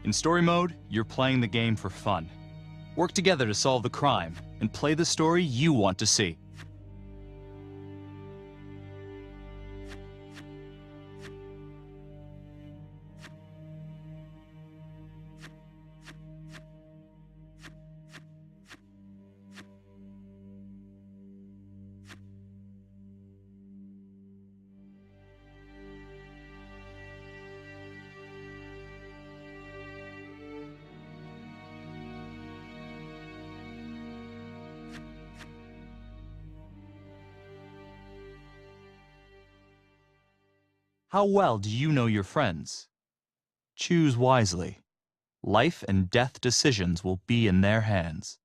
In story mode, you're playing the game for fun. Work together to solve the crime and play the story you want to see. How well do you know your friends? Choose wisely. Life and death decisions will be in their hands.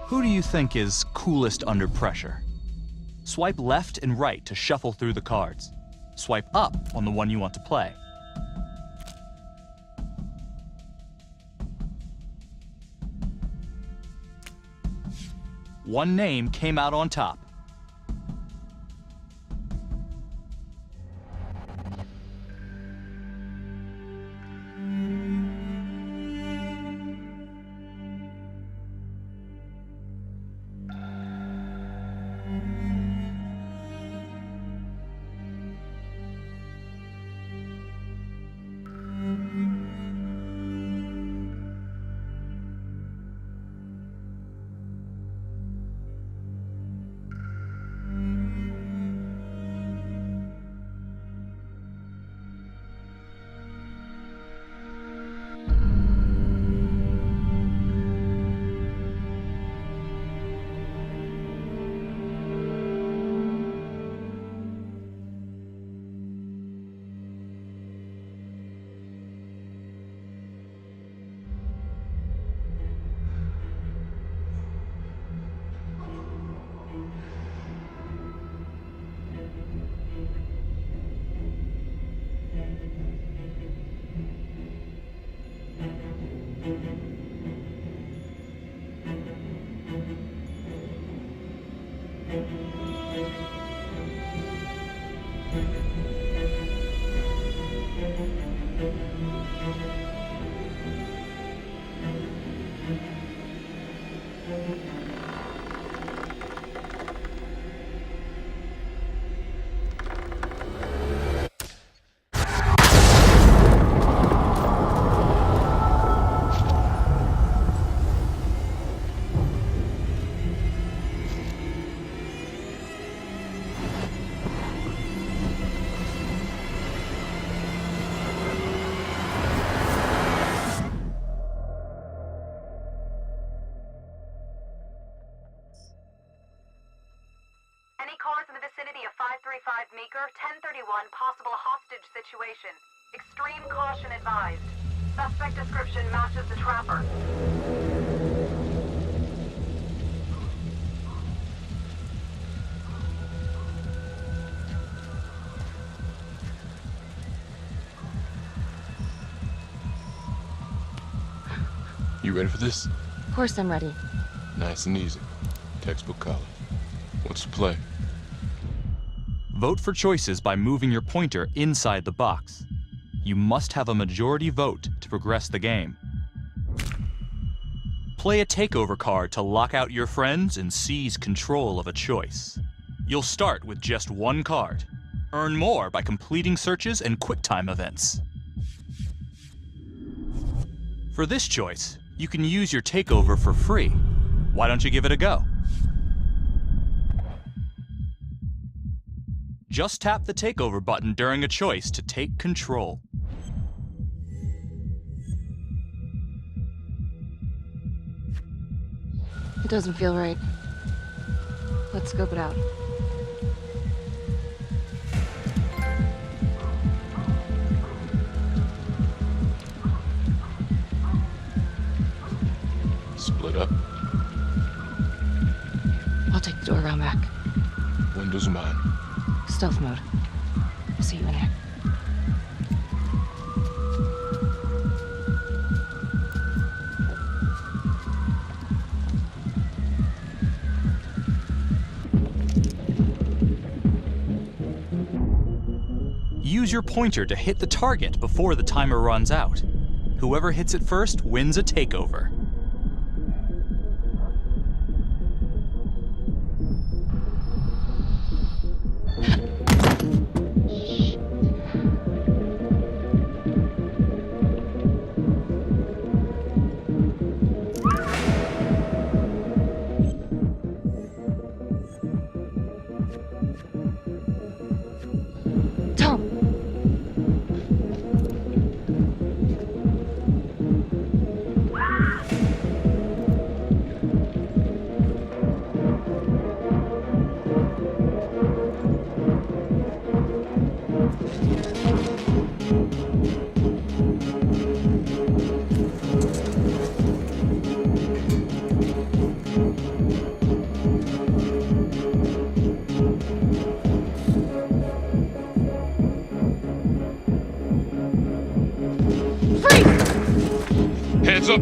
Who do you think is coolest under pressure? Swipe left and right to shuffle through the cards. Swipe up on the one you want to play. One name came out on top. Cars in the vicinity of 535 Meeker, 1031, possible hostage situation. Extreme caution advised. Suspect description matches the trapper. You ready for this? Of course I'm ready. Nice and easy. Textbook college. What's the play? Vote for choices by moving your pointer inside the box. You must have a majority vote to progress the game. Play a takeover card to lock out your friends and seize control of a choice. You'll start with just one card. Earn more by completing searches and QuickTime events. For this choice, you can use your takeover for free. Why don't you give it a go? Just tap the takeover button during a choice to take control. It doesn't feel right. Let's scope it out. Split up. I'll take the door around back. Windows mine. Stealth mode. I'll see you in there. Use use your pointer to hit the target before the timer runs out. Whoever hits it first wins a takeover.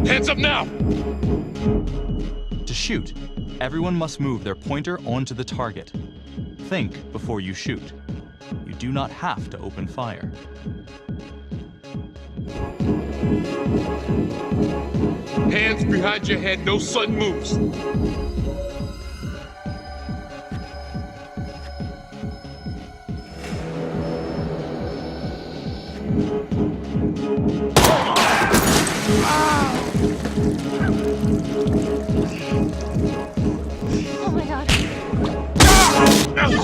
Hands up now! To shoot, everyone must move their pointer onto the target. Think before you shoot. You do not have to open fire. Hands behind your head, no sudden moves. Oh my god. Help!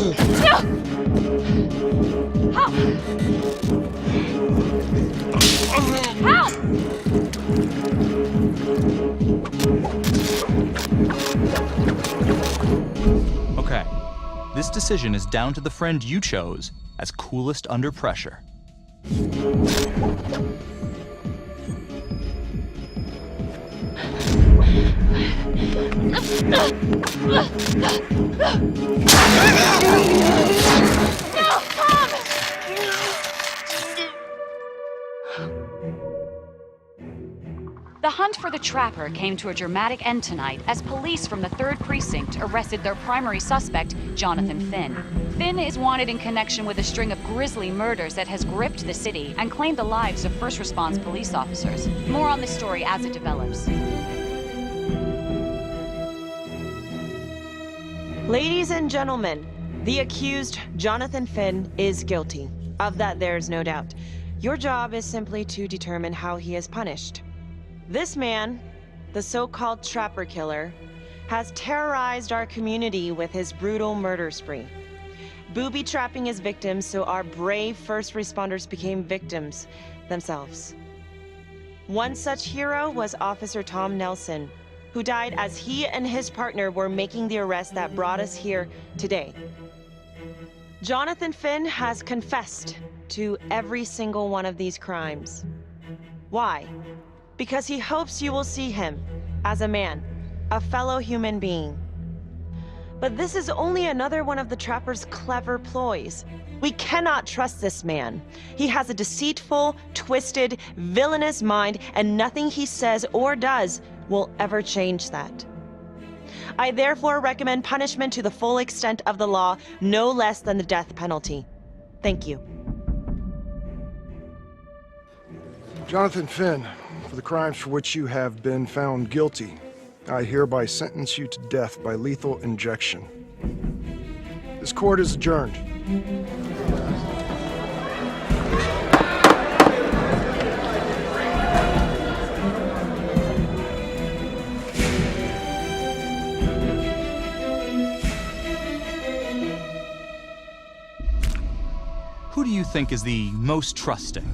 Okay, this decision is down to the friend you chose as coolest under pressure. The hunt for the Trapper came to a dramatic end tonight as police from the 3rd Precinct arrested their primary suspect, Jonathan Finn. Finn is wanted in connection with a string of grisly murders that has gripped the city and claimed the lives of first response police officers. More on the story as it develops. Ladies and gentlemen, the accused, Jonathan Finn, is guilty. Of that, there is no doubt. Your job is simply to determine how he is punished. This man, the so-called Trapper Killer, has terrorized our community with his brutal murder spree, booby-trapping his victims so our brave first responders became victims themselves. One such hero was Officer Tom Nelson, who died as he and his partner were making the arrest that brought us here today. Jonathan Finn has confessed to every single one of these crimes. Why? Because he hopes you will see him as a man, a fellow human being. But this is only another one of the Trapper's clever ploys. We cannot trust this man. He has a deceitful, twisted, villainous mind, and nothing he says or does will ever change that. I therefore recommend punishment to the full extent of the law, no less than the death penalty. Thank you. Jonathan Finn, for the crimes for which you have been found guilty, I hereby sentence you to death by lethal injection. This court is adjourned. Who do you think is the most trusting?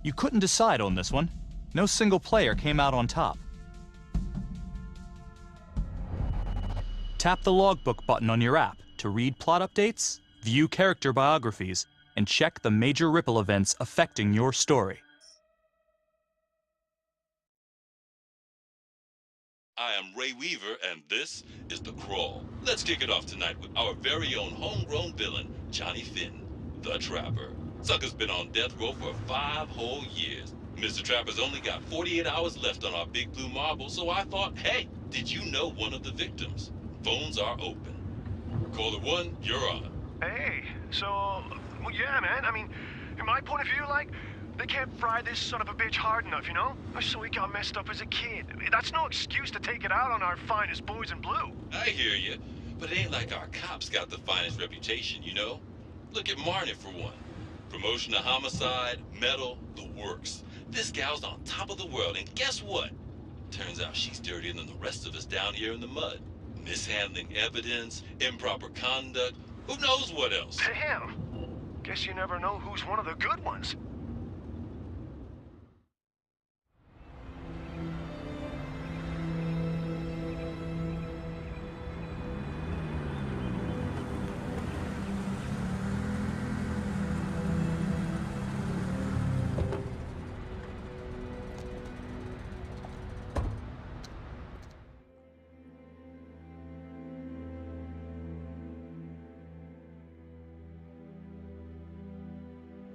You couldn't decide on this one. No single player came out on top. Tap the logbook button on your app to read plot updates, view character biographies, and check the major ripple events affecting your story. I am Ray Weaver, and this is The Crawl. Let's kick it off tonight with our very own homegrown villain, Johnny Finn, the Trapper. Sucker's been on death row for 5 whole years. Mr. Trapper's only got 48 hours left on our big blue marble, so I thought, hey, Did you know one of the victims? Phones are open. Caller 1, you're on. Hey, so, well, yeah, man. I mean, in my point of view, like, they can't fry this son of a bitch hard enough, you know? So he got messed up as a kid. That's no excuse to take it out on our finest boys in blue. I hear you, but it ain't like our cops got the finest reputation, you know? Look at Marnie for one. Promotion to homicide, medal, the works. This gal's on top of the world, and guess what? Turns out she's dirtier than the rest of us down here in the mud. Mishandling evidence, improper conduct, who knows what else? Damn. Guess you never know who's one of the good ones.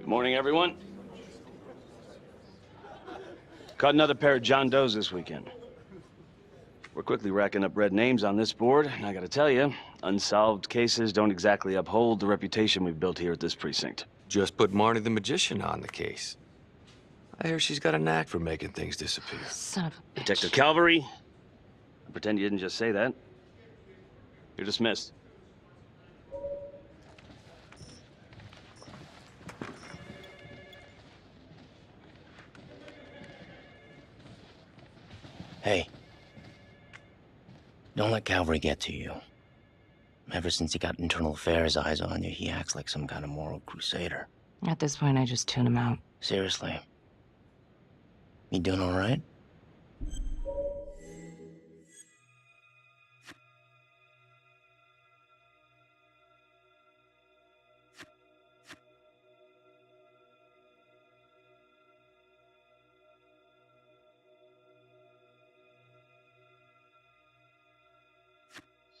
Good morning, everyone. Caught another pair of John Does this weekend. We're quickly racking up red names on this board, and I gotta tell you, unsolved cases don't exactly uphold the reputation we've built here at this precinct. Just put Marnie the Magician on the case. I hear she's got a knack for making things disappear. Son of a bitch. Detective Calvary, I pretend you didn't just say that. You're dismissed. Hey, don't let Calvary get to you. Ever since he got internal affairs eyes on you, he acts like some kind of moral crusader. At this point, I just tune him out. Seriously. You doing all right?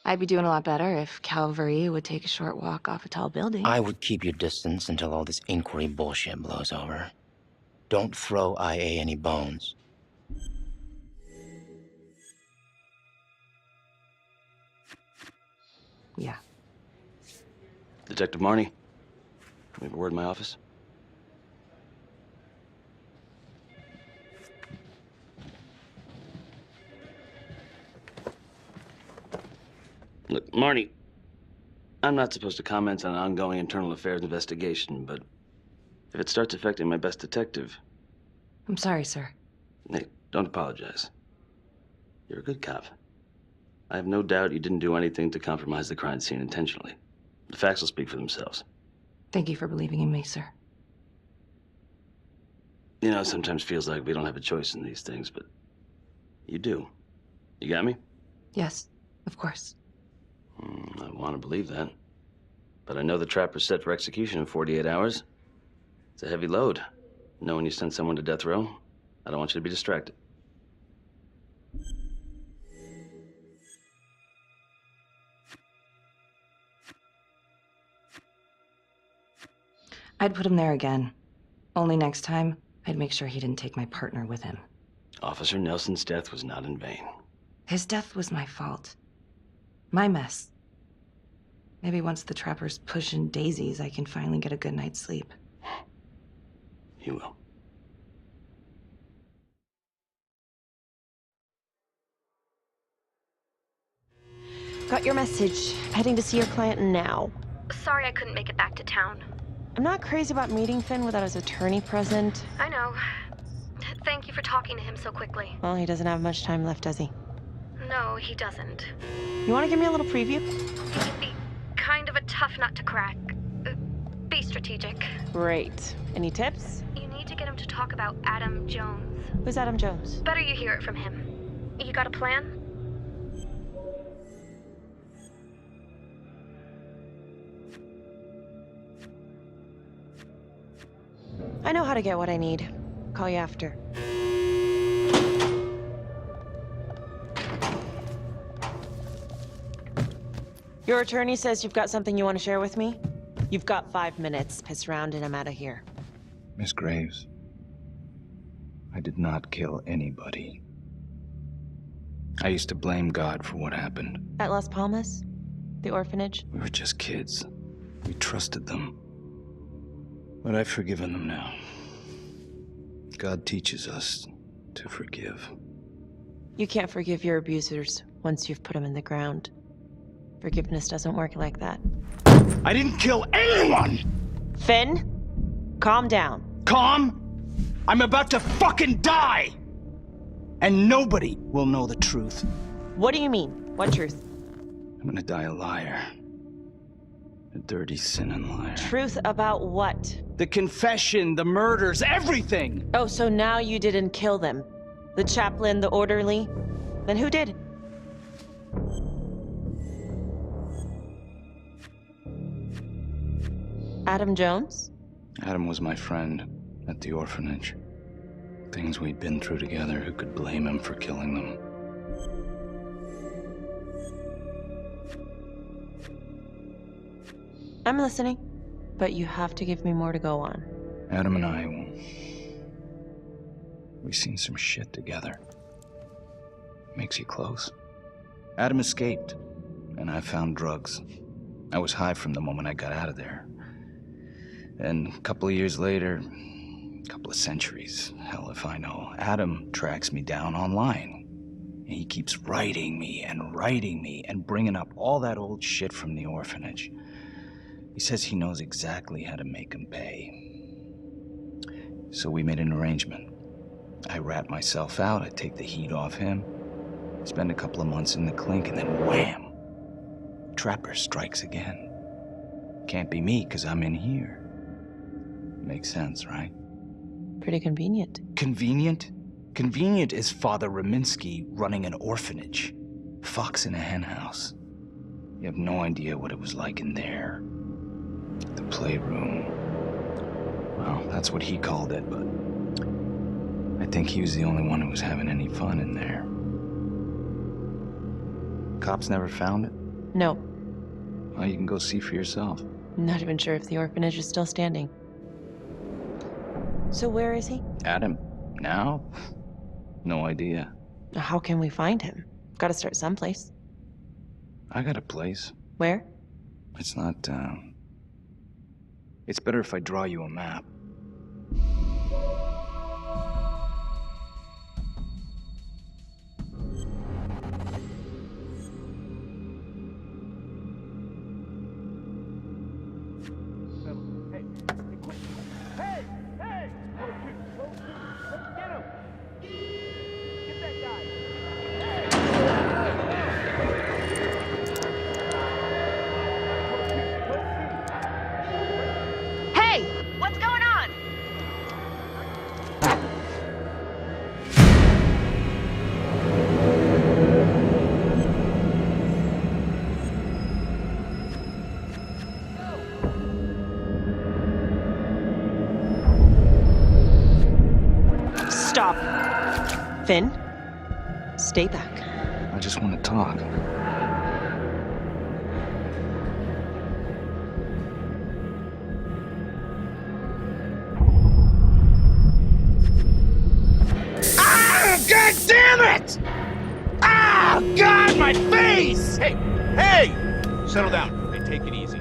I'd be doing a lot better if Calvary would take a short walk off a tall building. I would keep your distance until all this inquiry bullshit blows over. Don't throw IA any bones. Yeah. Detective Marnie, we have a word in my office. Look, Marnie, I'm not supposed to comment on an ongoing internal affairs investigation, but if it starts affecting my best detective... I'm sorry, sir. Hey, don't apologize. You're a good cop. I have no doubt you didn't do anything to compromise the crime scene intentionally. The facts will speak for themselves. Thank you for believing in me, sir. You know, it sometimes feels like we don't have a choice in these things, but you do. You got me? Yes, of course. I want to believe that. But I know the trapper's set for execution in 48 hours. It's a heavy load. Knowing you sent someone to death row, I don't want you to be distracted. I'd put him there again. Only next time, I'd make sure he didn't take my partner with him. Officer Nelson's death was not in vain. His death was my fault. My mess. Maybe once the trapper's pushing daisies, I can finally get a good night's sleep. You will. Got your message. Heading to see your client now. Sorry I couldn't make it back to town. I'm not crazy about meeting Finn without his attorney present. I know. Thank you for talking to him so quickly. Well, he doesn't have much time left, does he? No, he doesn't. You want to give me a little preview? He can be kind of a tough nut to crack. Be strategic. Great. Any tips? You need to get him to talk about Adam Jones. Who's Adam Jones? Better you hear it from him. You got a plan? I know how to get what I need. Call you after. Your attorney says you've got something you want to share with me? You've got 5 minutes. Piss around and I'm out of here. Miss Graves, I did not kill anybody. I used to blame God for what happened. At Las Palmas? The orphanage? We were just kids. We trusted them. But I've forgiven them now. God teaches us to forgive. You can't forgive your abusers once you've put them in the ground. Forgiveness doesn't work like that. I didn't kill anyone! Finn, calm down. Calm? I'm about to fucking die! And nobody will know the truth. What do you mean? What truth? I'm gonna die a liar. A dirty, sinning liar. Truth about what? The confession, the murders, everything! Oh, so now you didn't kill them? The chaplain, the orderly? Then who did? Adam Jones? Adam was my friend at the orphanage. Things we'd been through together, who could blame him for killing them? I'm listening, but you have to give me more to go on. Adam and I, we've seen some shit together. Makes you close. Adam escaped, and I found drugs. I was high from the moment I got out of there. And a couple of years later, a couple of centuries, hell if I know, Adam tracks me down online. And he keeps writing me and bringing up all that old shit from the orphanage. He says he knows exactly how to make him pay. So we made an arrangement. I rat myself out, I take the heat off him, spend a couple of months in the clink, and then wham! Trapper strikes again. Can't be me, 'cause I'm in here. Makes sense, right? Pretty convenient. Convenient? Convenient is Father Raminsky running an orphanage. Fox in a henhouse. You have no idea what it was like in there. The playroom. Well, that's what he called it, but I think he was the only one who was having any fun in there. Cops never found it? No. Well, you can go see for yourself. Not even sure if the orphanage is still standing. So where is he? Adam? Now? No idea. How can we find him? Gotta start someplace. I got a place. Where? It's not, It's better if I draw you a map. Stop. Finn, stay back. I just want to talk. Ah! God damn it! Ah! God, my face! Hey! Hey! Settle down. Hey, take it easy.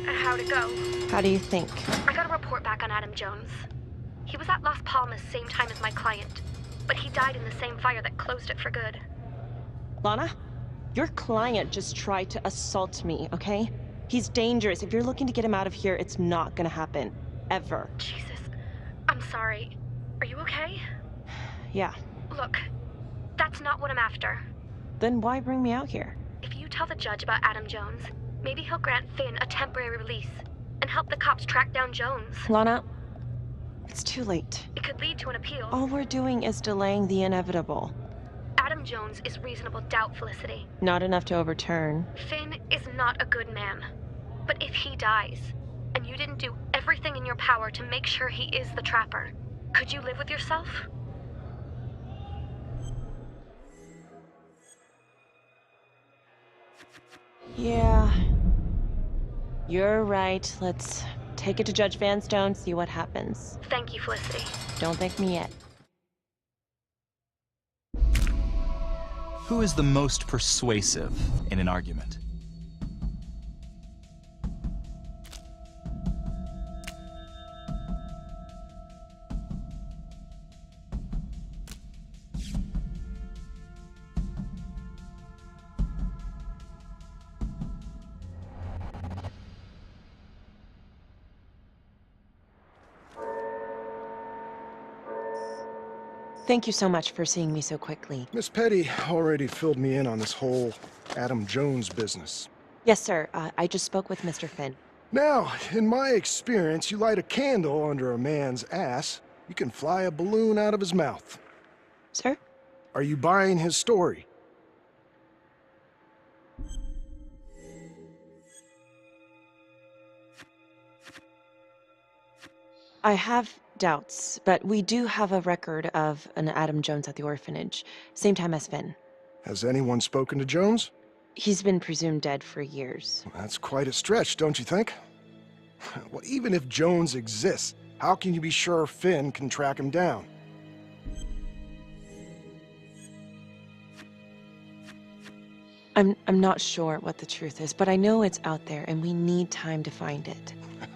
How'd it go? How do you think? I got a report back on Adam Jones. He was at Las Palmas same time as my client, but he died in the same fire that closed it for good. Lana, your client just tried to assault me, okay? He's dangerous. If you're looking to get him out of here, it's not gonna happen. Ever. Jesus. I'm sorry. Are you okay? Yeah. Look, that's not what I'm after. Then why bring me out here? If you tell the judge about Adam Jones, maybe he'll grant Finn a temporary release and help the cops track down Jones. Lana, it's too late. It could lead to an appeal. All we're doing is delaying the inevitable. Adam Jones is reasonable doubt, Felicity. Not enough to overturn. Finn is not a good man. But if he dies, and you didn't do everything in your power to make sure he is the trapper, could you live with yourself? Yeah. You're right. Let's Take it to Judge Vanstone, see what happens. Thank you, Felicity. Don't thank me yet. Who is the most persuasive in an argument? Thank you so much for seeing me so quickly. Miss Petty already filled me in on this whole Adam Jones business. Yes, sir. I just spoke with Mr. Finn. Now, in my experience, you light a candle under a man's ass, you can fly a balloon out of his mouth. Sir? Are you buying his story? I have doubts, but we do have a record of an Adam Jones at the orphanage, same time as Finn. Has anyone spoken to Jones? He's been presumed dead for years. That's quite a stretch, don't you think? Well, even if Jones exists, how can you be sure Finn can track him down? I'm not sure what the truth is, but I know it's out there, and we need time to find it.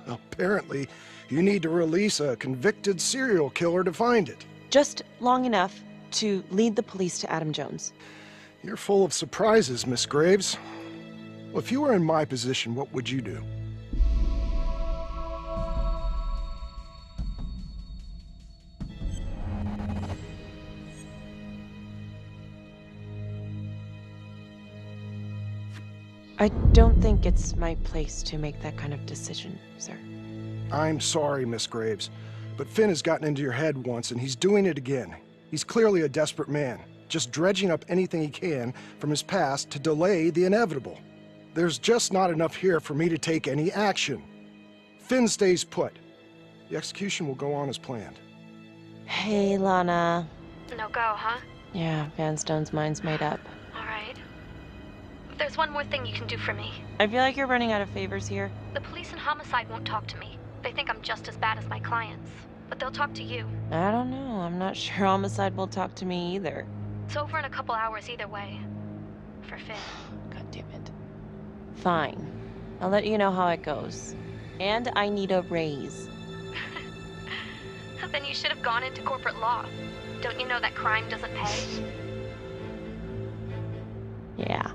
Apparently, you need to release a convicted serial killer to find it. Just long enough to lead the police to Adam Jones. You're full of surprises, Miss Graves. Well, if you were in my position, what would you do? I don't think it's my place to make that kind of decision, sir. I'm sorry, Miss Graves, but Finn has gotten into your head once, and he's doing it again. He's clearly a desperate man, just dredging up anything he can from his past to delay the inevitable. There's just not enough here for me to take any action. Finn stays put. The execution will go on as planned. Hey, Lana. No go, huh? Yeah, Vanstone's mind's made up. All right. There's one more thing you can do for me. I feel like you're running out of favors here. The police and homicide won't talk to me. They think I'm just as bad as my clients. But they'll talk to you. I don't know. I'm not sure Homicide will talk to me either. It's over in a couple hours either way. For Finn. God damn it. Fine. I'll let you know how it goes. And I need a raise. Then you should have gone into corporate law. Don't you know that crime doesn't pay? Yeah.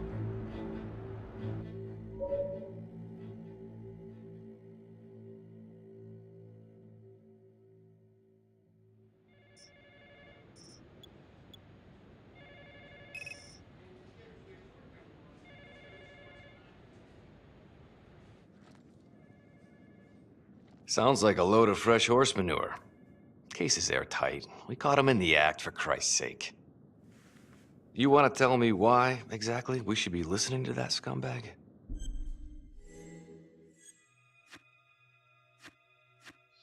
Sounds like a load of fresh horse manure. Case is airtight. We caught him in the act, for Christ's sake. You want to tell me why, exactly, we should be listening to that scumbag?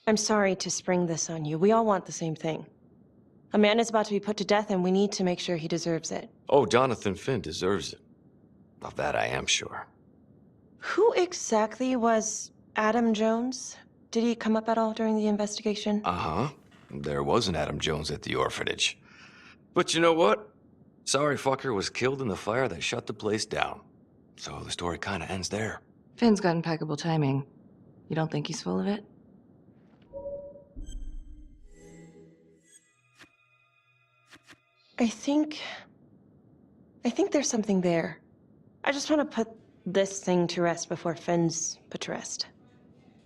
I'm sorry to spring this on you. We all want the same thing. A man is about to be put to death, and we need to make sure he deserves it. Oh, Jonathan Finn deserves it. Of that I am sure. Who exactly was Adam Jones? Did he come up at all during the investigation? Uh-huh. There was an Adam Jones at the orphanage. But you know what? Sorry fucker was killed in the fire that shut the place down. So the story kind of ends there. Finn's got impeccable timing. You don't think he's full of it? I think there's something there. I just want to put this thing to rest before Finn's put to rest.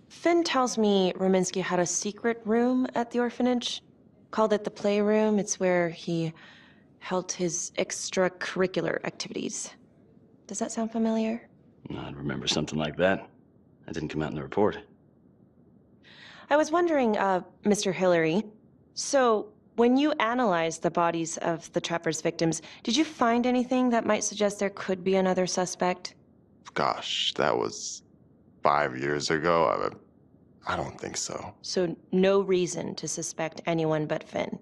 Finn tells me Rominsky had a secret room at the orphanage. Called it the playroom. It's where he held his extracurricular activities. Does that sound familiar? I remember something like that. That didn't come out in the report. I was wondering, Mr. Hillary, so when you analyzed the bodies of the Trapper's victims, did you find anything that might suggest there could be another suspect? Gosh, that was 5 years ago. I don't think so. So no reason to suspect anyone but Finn?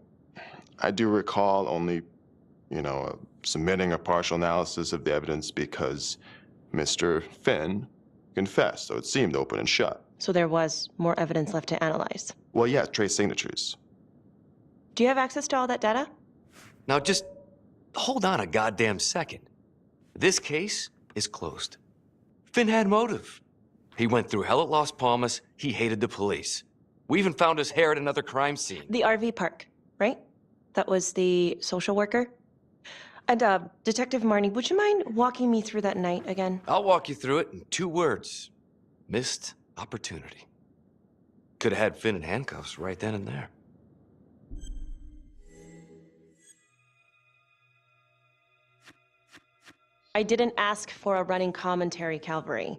I do recall only, submitting a partial analysis of the evidence because Mr. Finn confessed, so it seemed open and shut. So there was more evidence left to analyze. Well, yeah, trace signatures. Do you have access to all that data? Now just hold on a goddamn second. This case is closed. Finn had motive. He went through hell at Las Palmas. He hated the police. We even found his hair at another crime scene. The RV park, right? That was the social worker? And, Detective Marnie, would you mind walking me through that night again? I'll walk you through it in 2 words. Missed opportunity. Could have had Finn in handcuffs right then and there. I didn't ask for a running commentary, Calvary.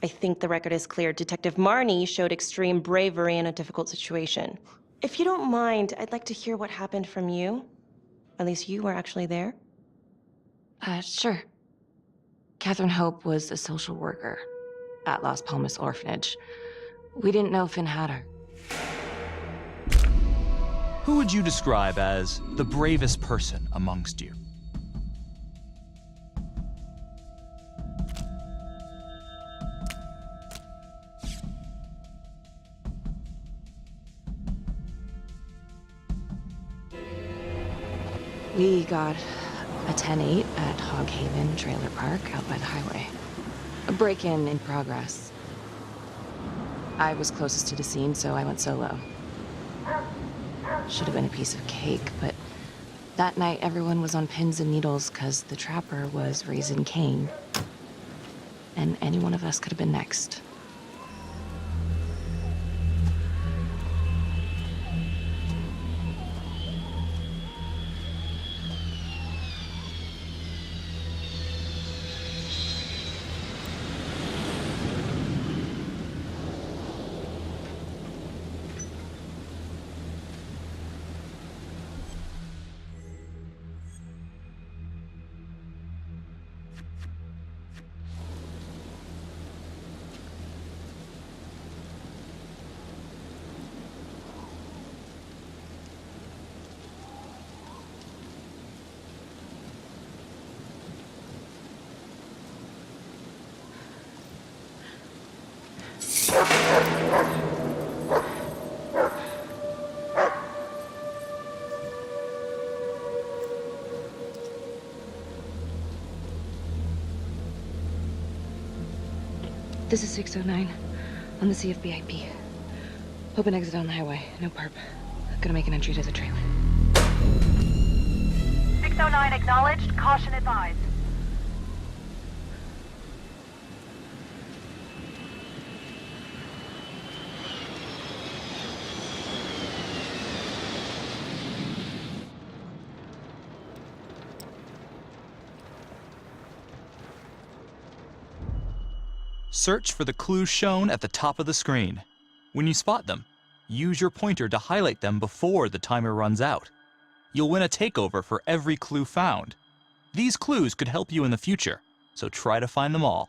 I think the record is clear. Detective Marnie showed extreme bravery in a difficult situation. If you don't mind, I'd like to hear what happened from you. At least you were actually there. Sure. Catherine Hope was a social worker at Las Palmas Orphanage. We didn't know Finn had her. Who would you describe as the bravest person amongst you? We got a 10-8 at Hog Haven Trailer Park out by the highway. A break-in in progress. I was closest to the scene, so I went solo. Should have been a piece of cake, but that night everyone was on pins and needles because the trapper was raising Cain. And any one of us could have been next. This is 609 on the CFBIP. Open exit on the highway. No perp. Gonna make an entry to the trailer. 609 acknowledged. Caution advised. Search for the clues shown at the top of the screen. When you spot them, use your pointer to highlight them before the timer runs out. You'll win a takeover for every clue found. These clues could help you in the future, so try to find them all.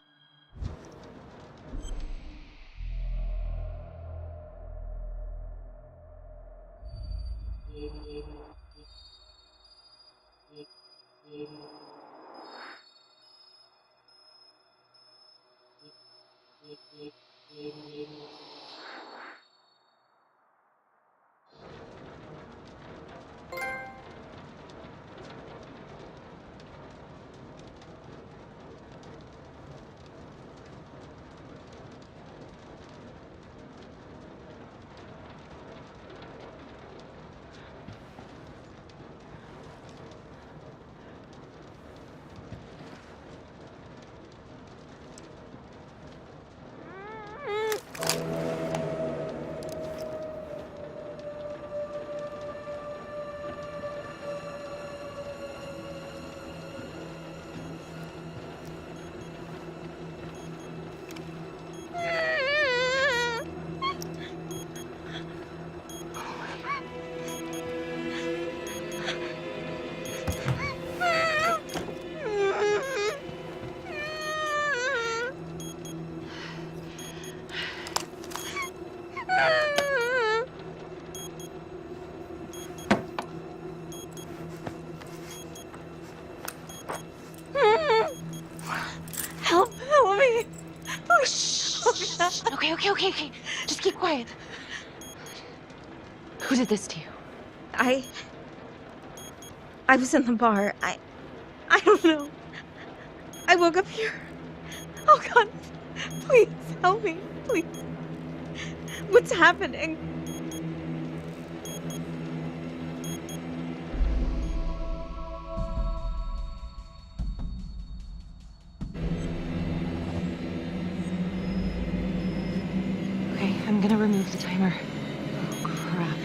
Help me. Oh, shh. Okay. Keep quiet. Who did this to you? I was in the bar. I don't know. I woke up here. Oh God, please help me, please. What's happening? Okay, I'm gonna remove the timer. Oh, crap.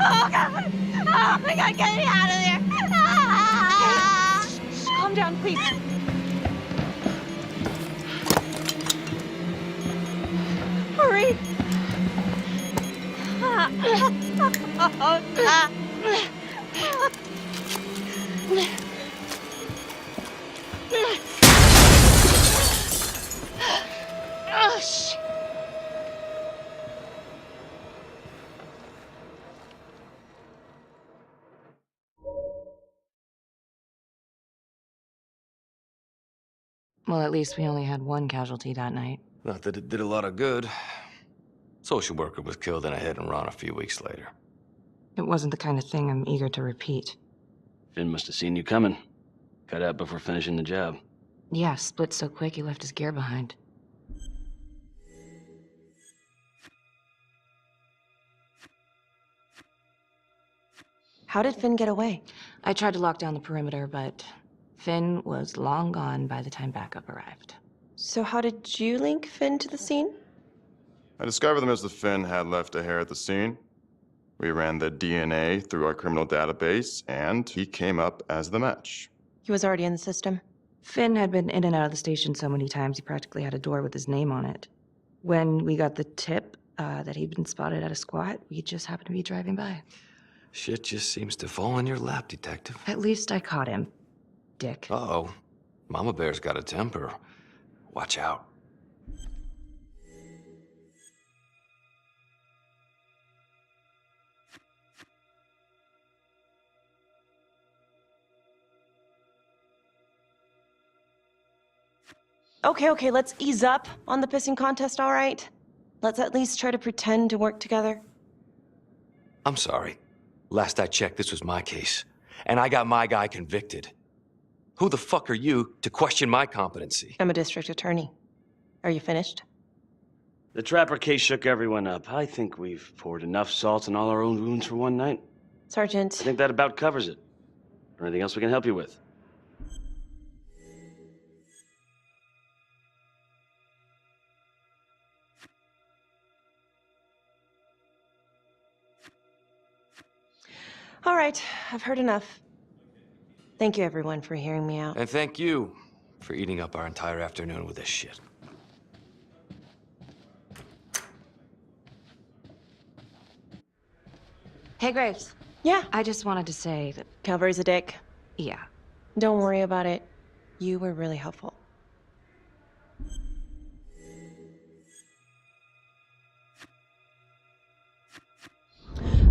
Oh God! Oh my God, get me out of there! Ah! Shh, calm down, please. Hurry! Oh, God. Oh, shit. Well, at least we only had one casualty that night. Not that it did a lot of good. Social worker was killed in a hit and run a few weeks later. It wasn't the kind of thing I'm eager to repeat. Finn must have seen you coming. Cut out before finishing the job. Yeah, split so quick he left his gear behind. How did Finn get away? I tried to lock down the perimeter, but Finn was long gone by the time backup arrived. So how did you link Finn to the scene? I discovered that Mr. Finn had left a hair at the scene. We ran the DNA through our criminal database, and he came up as the match. He was already in the system. Finn had been in and out of the station so many times he practically had a door with his name on it. When we got the tip that he'd been spotted at a squat, we just happened to be driving by. Shit just seems to fall in your lap, Detective. At least I caught him, dick. Uh-oh. Mama Bear's got a temper. Watch out. Okay, let's ease up on the pissing contest, all right? Let's at least try to pretend to work together. I'm sorry. Last I checked, this was my case. And I got my guy convicted. Who the fuck are you to question my competency? I'm a district attorney. Are you finished? The Trapper case shook everyone up. I think we've poured enough salt in all our own wounds for one night. Sergeant. I think that about covers it. Or anything else we can help you with? All right, I've heard enough. Thank you, everyone, for hearing me out. And thank you for eating up our entire afternoon with this shit. Hey, Graves. Yeah? I just wanted to say that... Calvary's a dick. Yeah. Don't worry about it. You were really helpful.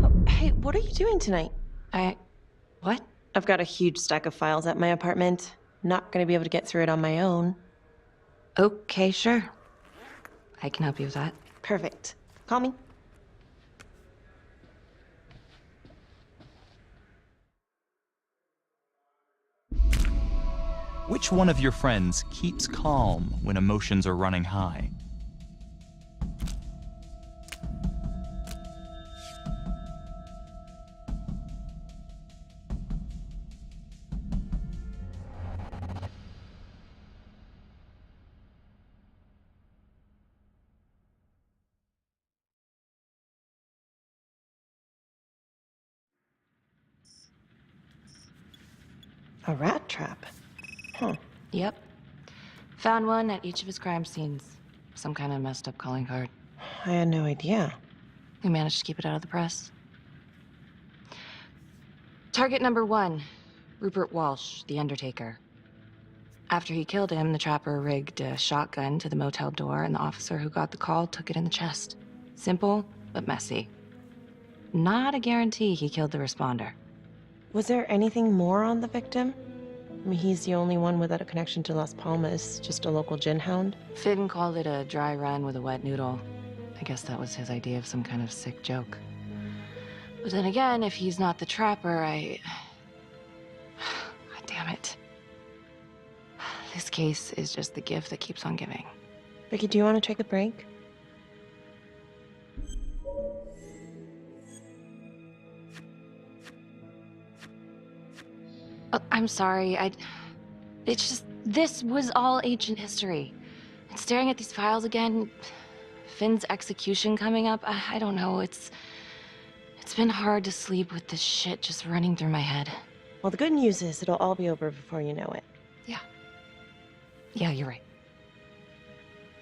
Oh, hey, what are you doing tonight? What? I've got a huge stack of files at my apartment. Not gonna be able to get through it on my own. Okay, sure. I can help you with that. Perfect. Call me. Which one of your friends keeps calm when emotions are running high? A rat trap. Huh. Yep. Found one at each of his crime scenes. Some kind of messed up calling card. I had no idea. We managed to keep it out of the press. Target number 1, Rupert Walsh, the Undertaker. After he killed him, the trapper rigged a shotgun to the motel door, and the officer who got the call took it in the chest. Simple, but messy. Not a guarantee he killed the responder. Was there anything more on the victim? I mean, he's the only one without a connection to Las Palmas, just a local gin hound. Finn called it a dry run with a wet noodle. I guess that was his idea of some kind of sick joke. But then again, if he's not the trapper, God damn it. This case is just the gift that keeps on giving. Vicky, do you want to take a break? I'm sorry, it's just, this was all ancient history. And staring at these files again, Finn's execution coming up, I don't know, it's been hard to sleep with this shit just running through my head. Well, the good news is it'll all be over before you know it. Yeah, you're right.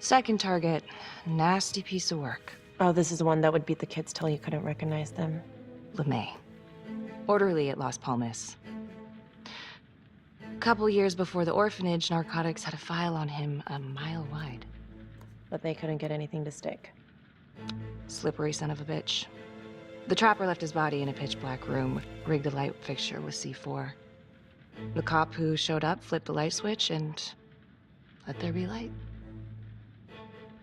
Second target, nasty piece of work. Oh, this is the one that would beat the kids till you couldn't recognize them. LeMay. Orderly at Las Palmas. A couple years before the orphanage, narcotics had a file on him a mile wide. But they couldn't get anything to stick. Slippery son of a bitch. The trapper left his body in a pitch-black room, rigged a light fixture with C4. The cop who showed up flipped the light switch and let there be light.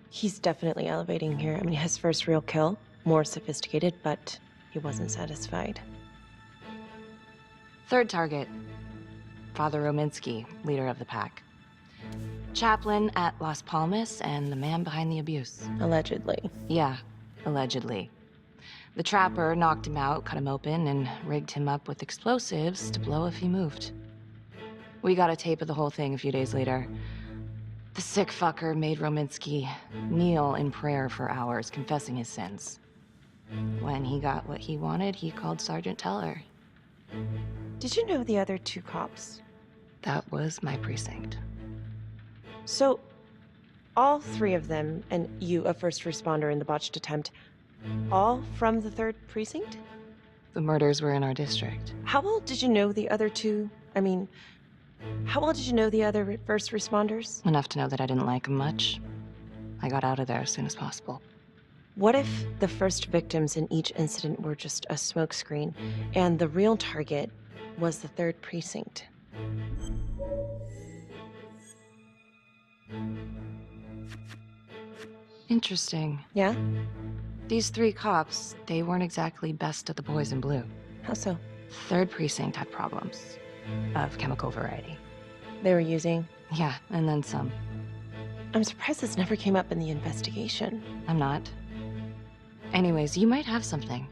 He's definitely elevating here. I mean, his first real kill, more sophisticated, but he wasn't satisfied. Third target, Father Rominsky, leader of the pack. Chaplain at Las Palmas and the man behind the abuse. Allegedly. Yeah, allegedly. The trapper knocked him out, cut him open, and rigged him up with explosives to blow if he moved. We got a tape of the whole thing a few days later. The sick fucker made Rominsky kneel in prayer for hours, confessing his sins. When he got what he wanted, he called Sergeant Teller. Did you know the other two cops? That was my precinct. So, all three of them, and you, a first responder in the botched attempt, all from the 3rd precinct? The murders were in our district. How well did you know the other two? I mean, how well did you know the other first responders? Enough to know that I didn't like them much. I got out of there as soon as possible. What if the first victims in each incident were just a smokescreen, and the real target was the 3rd precinct? Interesting. Yeah? These 3 cops, they weren't exactly best of the boys in blue. How so? 3rd precinct had problems. Of chemical variety. They were using? Yeah, and then some. I'm surprised this never came up in the investigation. I'm not. Anyways, you might have something.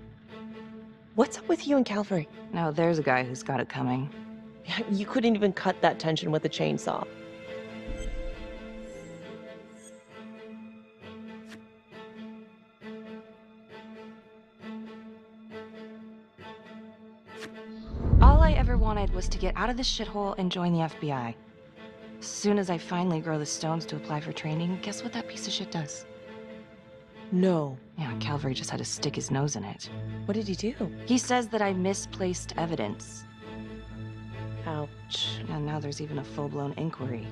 What's up with you and Calvary? No, there's a guy who's got it coming. You couldn't even cut that tension with a chainsaw. All I ever wanted was to get out of this shithole and join the FBI. As soon as I finally grow the stones to apply for training, guess what that piece of shit does? No. Yeah, Calvary just had to stick his nose in it. What did he do? He says that I misplaced evidence. Ouch. And now there's even a full-blown inquiry.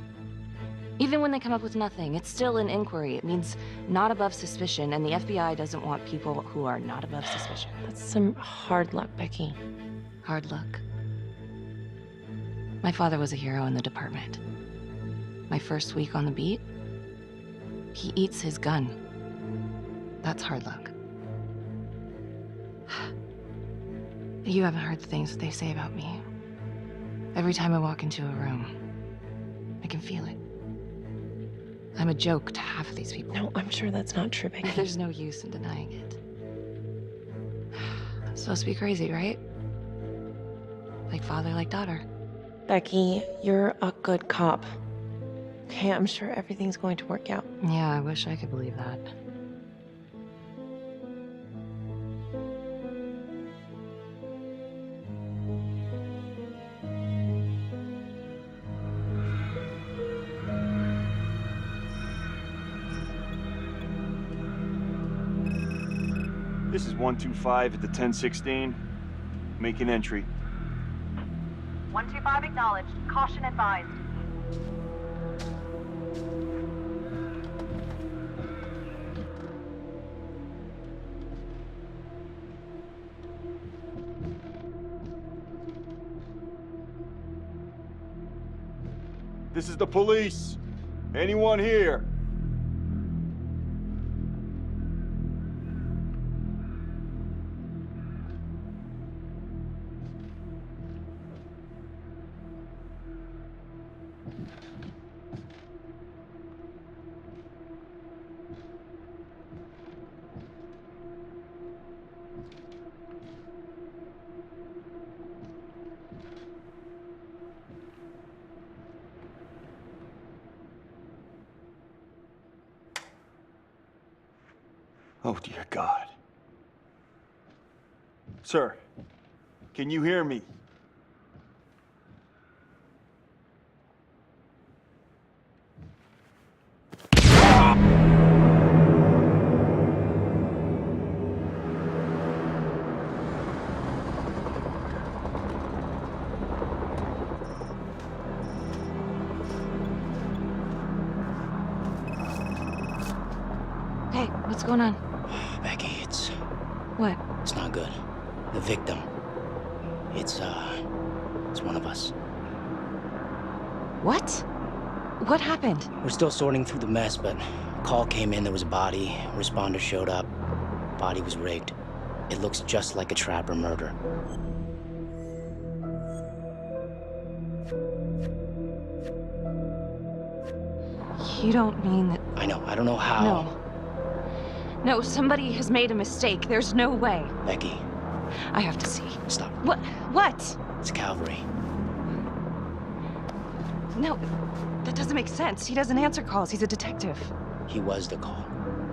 Even when they come up with nothing, it's still an inquiry. It means not above suspicion, and the FBI doesn't want people who are not above suspicion. That's some hard luck, Becky. Hard luck. My father was a hero in the department. My first week on the beat, he eats his gun. That's hard luck. You haven't heard the things that they say about me. Every time I walk into a room, I can feel it. I'm a joke to half of these people. No, I'm sure that's not true, Becky. There's no use in denying it. I'm supposed to be crazy, right? Like father, like daughter. Becky, you're a good cop. Okay, I'm sure everything's going to work out. Yeah, I wish I could believe that. This is 125 at the 1016. Make an entry. 125 acknowledged. Caution advised. This is the police. Anyone here? Oh, dear God. Sir, can you hear me? Hey, what's going on? Becky, it's What? not good. The victim. It's one of us. What? What happened? We're still sorting through the mess, but a call came in, there was a body. Responder showed up. Body was rigged. It looks just like a trapper murder. You don't mean that... I know, I don't know how. No. No, somebody has made a mistake. There's no way. Becky. I have to see. Stop. What? What? It's cavalry. No, that doesn't make sense. He doesn't answer calls. He's a detective. He was the call.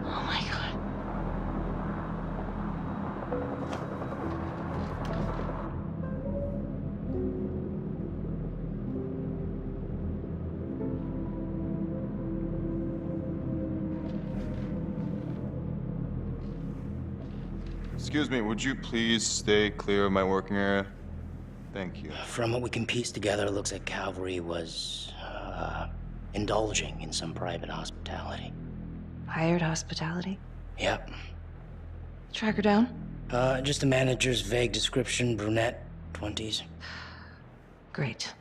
Oh my God. Excuse me, would you please stay clear of my working area? Thank you. From what we can piece together, it looks like Cavalry was, indulging in some private hospitality. Hired hospitality? Yep. Track her down? Just the manager's vague description, brunette, 20s. Great.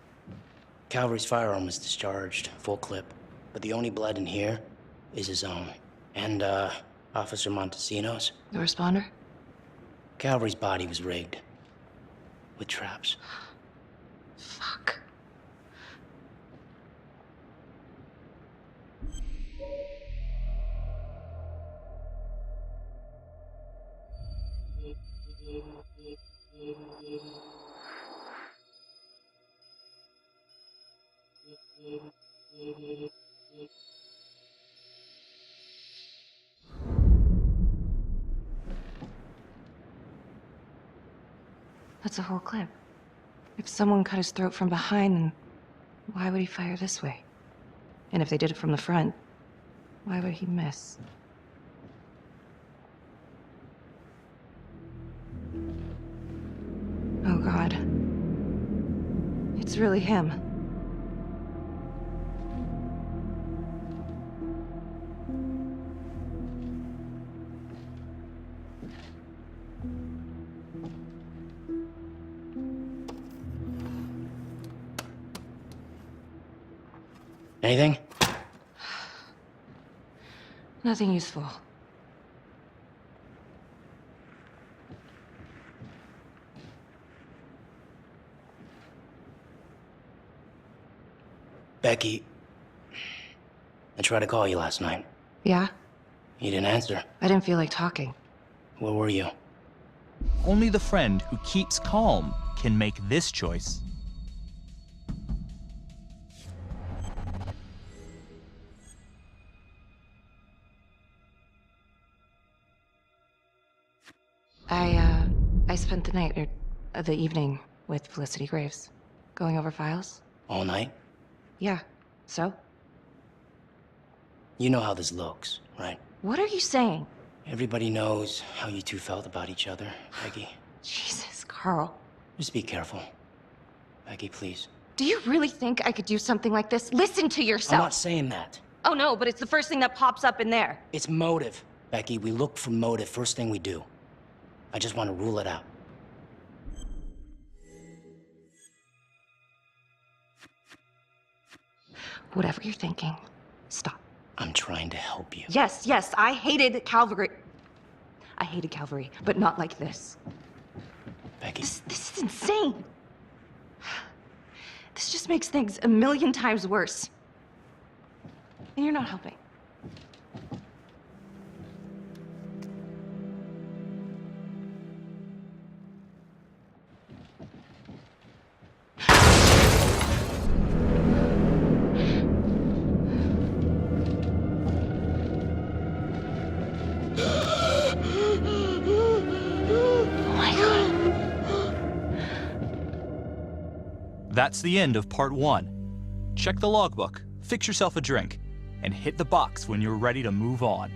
Cavalry's firearm was discharged, full clip. But the only blood in here is his own. And, Officer Montesino's. The responder? Cavalry's body was rigged. With traps. Fuck. That's a whole clip. If someone cut his throat from behind, then why would he fire this way? And if they did it from the front, why would he miss? Oh God. It's really him. Anything? Nothing useful. Becky, I tried to call you last night. Yeah? You didn't answer. I didn't feel like talking. Where were you? Only the friend who keeps calm can make this choice. I spent the night, or the evening, with Felicity Graves. Going over files. All night? Yeah. So? You know how this looks, right? What are you saying? Everybody knows how you two felt about each other, Becky. Jesus, Carl. Just be careful. Becky, please. Do you really think I could do something like this? Listen to yourself. I'm not saying that. Oh no, but it's the first thing that pops up in there. It's motive. Becky, we look for motive first thing we do. I just want to rule it out. Whatever you're thinking, stop. I'm trying to help you. Yes, I hated Calvary. I hated Calvary, but not like this. Becky. This is insane. This just makes things a million times worse. And you're not helping. That's the end of part 1. Check the logbook, fix yourself a drink, and hit the box when you're ready to move on.